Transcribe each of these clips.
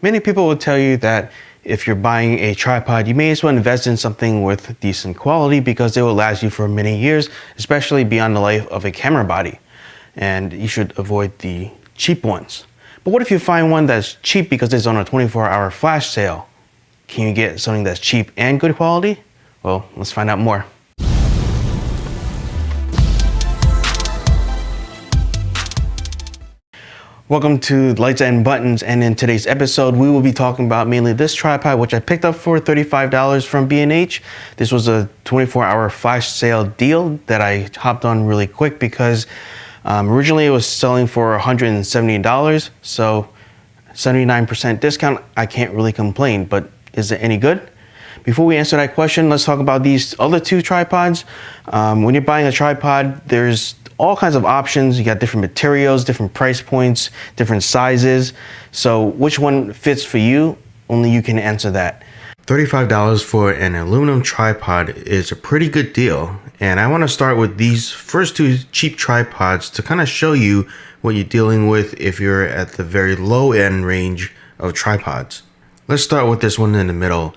Many people will tell you that if you're buying a tripod, you may as well invest in something with decent quality because it will last you for many years, especially beyond the life of a camera body. And you should avoid the cheap ones. But what if you find one that's cheap because it's on a 24-hour flash sale? Can you get something that's cheap and good quality? Well, let's find out more. Welcome to Lights and Buttons, and in today's episode we will be talking about mainly this tripod, which I picked up for $35 from B&H. This was a 24-hour flash sale deal that I hopped on really quick because originally it was selling for $170, so 79% discount. I can't really complain, but is it any good? Before we answer that question, let's talk about these other two tripods. When you're buying a tripod, there's all kinds of options. You got different materials, different price points, different sizes. So which one fits for you? Only you can answer that. $35 for an aluminum tripod is a pretty good deal. And I want to start with these first two cheap tripods to kind of show you what you're dealing with if you're at the very low end range of tripods. Let's start with this one in the middle.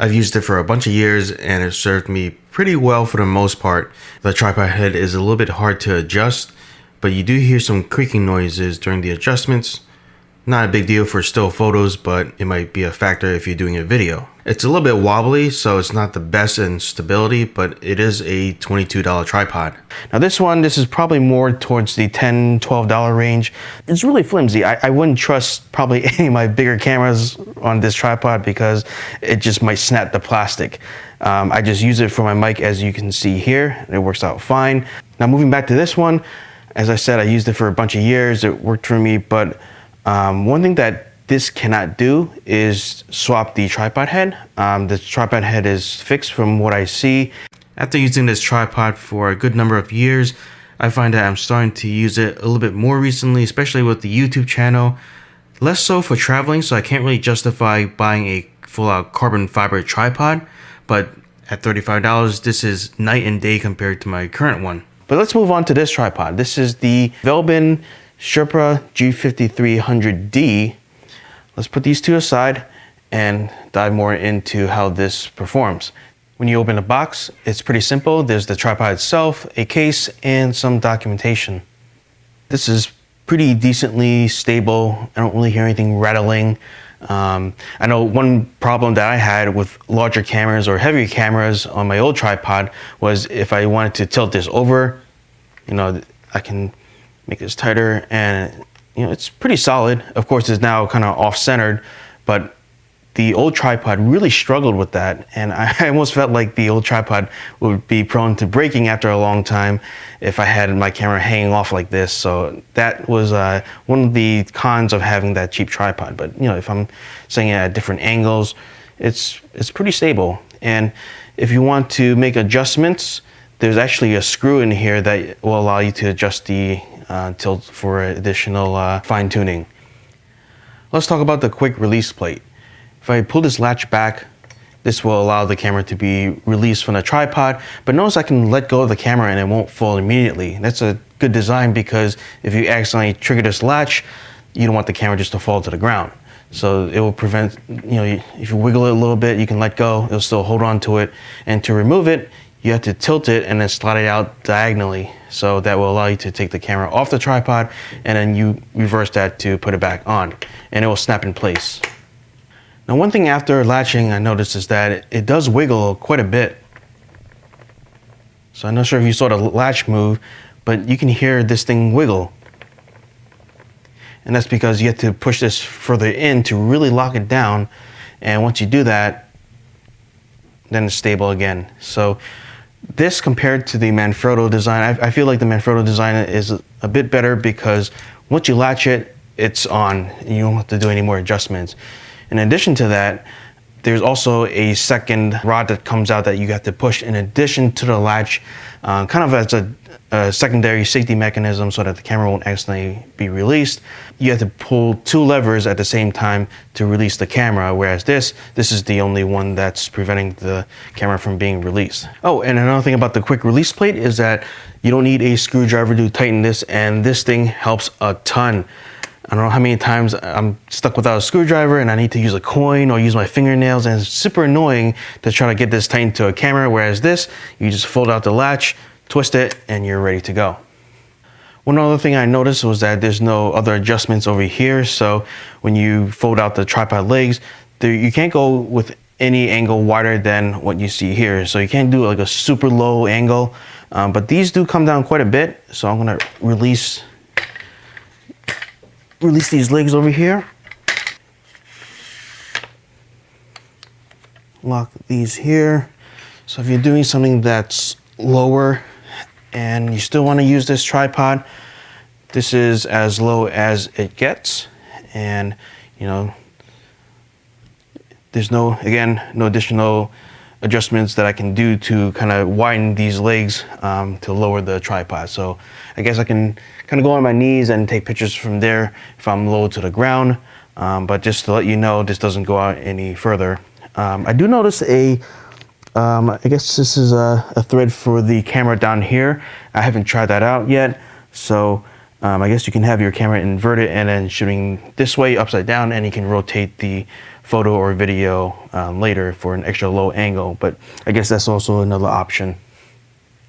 I've used it for a bunch of years and it served me pretty well for the most part. The tripod head is a little bit hard to adjust, but you do hear some creaking noises during the adjustments. Not a big deal for still photos, but it might be a factor if you're doing a video. It's a little bit wobbly, so it's not the best in stability, but it is a $22 tripod. Now this is probably more towards the $10, $12 range. It's really flimsy. I wouldn't trust probably any of my bigger cameras on this tripod because it just might snap the plastic. I just use it for my mic, as you can see here. It works out fine. Now moving back to this one, as I said, I used it for a bunch of years. It worked for me, but one thing that this cannot do is swap the tripod head. The tripod head is fixed from what I see. After using this tripod for a good number of years, I find that I'm starting to use it a little bit more recently, especially with the YouTube channel. Less so for traveling, so I can't really justify buying a full-out carbon fiber tripod, but at $35, this is night and day compared to my current one. But let's move on to this tripod. This is the Velbon Sherpa G5300D. Let's put these two aside and dive more into how this performs. When you open the box, it's pretty simple. There's the tripod itself, a case, and some documentation. This is pretty decently stable. I don't really hear anything rattling. I know one problem that I had with larger cameras or heavier cameras on my old tripod was if I wanted to tilt this over, I can make this tighter and it's pretty solid. Of course, it's now kind of off-centered, but the old tripod really struggled with that, and I almost felt like the old tripod would be prone to breaking after a long time if I had my camera hanging off like this. So that was one of the cons of having that cheap tripod. But if I'm setting it at different angles, it's pretty stable. And if you want to make adjustments, there's actually a screw in here that will allow you to adjust the tilt for additional fine-tuning. Let's talk about the quick release plate. If I pull this latch back, this will allow the camera to be released from the tripod, but notice I can let go of the camera and it won't fall immediately. That's a good design because if you accidentally trigger this latch, you don't want the camera just to fall to the ground. So it will prevent, if you wiggle it a little bit, you can let go, it'll still hold on to it. And to remove it, you have to tilt it and then slide it out diagonally. So that will allow you to take the camera off the tripod and then you reverse that to put it back on and it will snap in place. Now one thing after latching I noticed is that it does wiggle quite a bit. So I'm not sure if you saw the latch move, but you can hear this thing wiggle. And that's because you have to push this further in to really lock it down. And once you do that, then it's stable again. So this compared to the Manfrotto design, I feel like the Manfrotto design is a bit better because once you latch it, it's on. And you don't have to do any more adjustments. In addition to that, there's also a second rod that comes out that you have to push in addition to the latch, kind of as a secondary safety mechanism so that the camera won't accidentally be released. You have to pull two levers at the same time to release the camera, whereas this is the only one that's preventing the camera from being released. Oh, and another thing about the quick release plate is that you don't need a screwdriver to tighten this, and this thing helps a ton. I don't know how many times I'm stuck without a screwdriver and I need to use a coin or use my fingernails, and it's super annoying to try to get this tightened to a camera, whereas this, you just fold out the latch, twist it, and you're ready to go. One other thing I noticed was that there's no other adjustments over here, so when you fold out the tripod legs, you can't go with any angle wider than what you see here. So you can't do like a super low angle, but these do come down quite a bit, so I'm gonna release these legs over here. Lock these here. So if you're doing something that's lower and you still want to use this tripod, this is as low as it gets, and you know, there's no additional adjustments that I can do to kind of widen these legs to lower the tripod. So I guess I can kind of go on my knees and take pictures from there if I'm low to the ground. But just to let you know, this doesn't go out any further. I do notice I guess this is a thread for the camera down here. I haven't tried that out yet. So I guess you can have your camera inverted and then shooting this way upside down, and you can rotate the photo or video later for an extra low angle. But I guess that's also another option.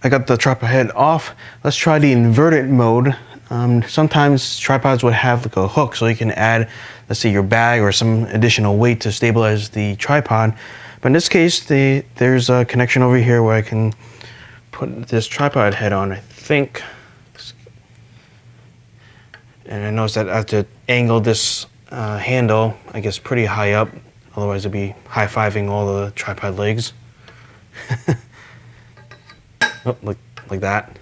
I got the tripod head off. Let's try the inverted mode. Sometimes tripods would have like a hook, so you can add, let's say, your bag or some additional weight to stabilize the tripod. But in this case, there's a connection over here where I can put this tripod head on, I think. And I noticed that I have to angle this handle, I guess, pretty high up. Otherwise, it'd be high-fiving all the tripod legs. Oh, like that.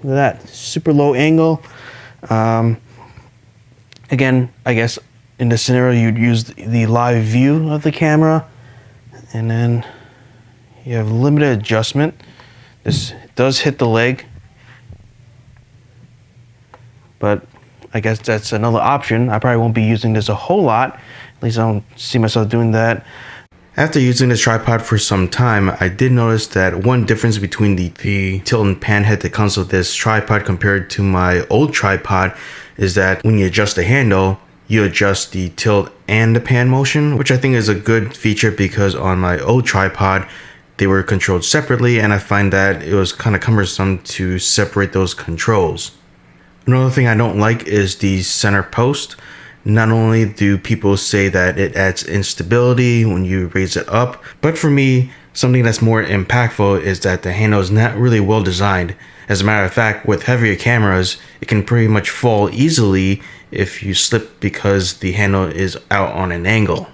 Look at that, super low angle. Again, I guess in this scenario, you'd use the live view of the camera, and then you have limited adjustment. This does hit the leg, but I guess that's another option. I probably won't be using this a whole lot. At least I don't see myself doing that. After using this tripod for some time, I did notice that one difference between the tilt and pan head that comes with this tripod compared to my old tripod is that when you adjust the handle, you adjust the tilt and the pan motion, which I think is a good feature because on my old tripod, they were controlled separately, and I find that it was kind of cumbersome to separate those controls. Another thing I don't like is the center post. Not only do people say that it adds instability when you raise it up, but for me, something that's more impactful is that the handle is not really well designed. As a matter of fact, with heavier cameras, it can pretty much fall easily if you slip because the handle is out on an angle.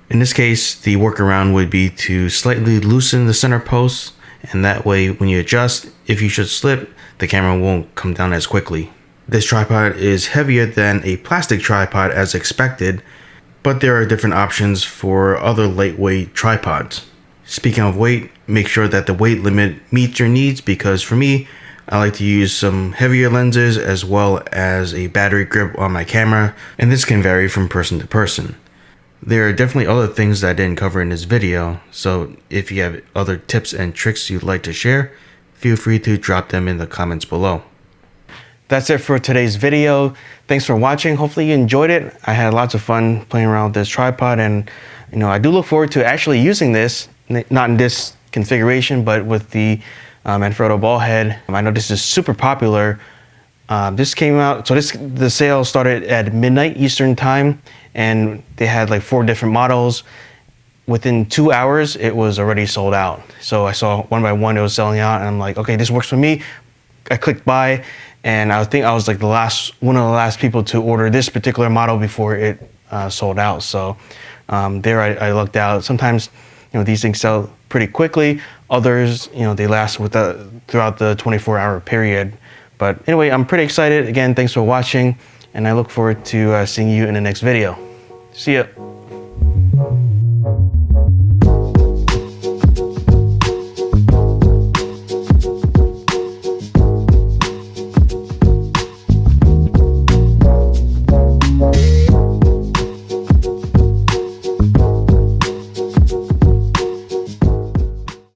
In this case, the workaround would be to slightly loosen the center post, and that way when you adjust, if you should slip, the camera won't come down as quickly. This tripod is heavier than a plastic tripod as expected, but there are different options for other lightweight tripods. Speaking of weight, make sure that the weight limit meets your needs, because for me, I like to use some heavier lenses as well as a battery grip on my camera, and this can vary from person to person. There are definitely other things that I didn't cover in this video, so if you have other tips and tricks you'd like to share, feel free to drop them in the comments below. That's it for today's video. Thanks for watching. Hopefully you enjoyed it. I had lots of fun playing around with this tripod, and I do look forward to actually using this, not in this configuration, but with the Manfrotto ball head. I know this is super popular. This came out, so the sale started at midnight Eastern time, and they had like 4 different models. Within 2 hours, it was already sold out. So I saw one by one it was selling out, and I'm like, okay, this works for me. I clicked buy, and I think I was like one of the last people to order this particular model before it sold out. So there I lucked out. Sometimes these things sell pretty quickly. Others they last throughout the 24-hour period. But anyway, I'm pretty excited. Again, thanks for watching, and I look forward to seeing you in the next video. See ya.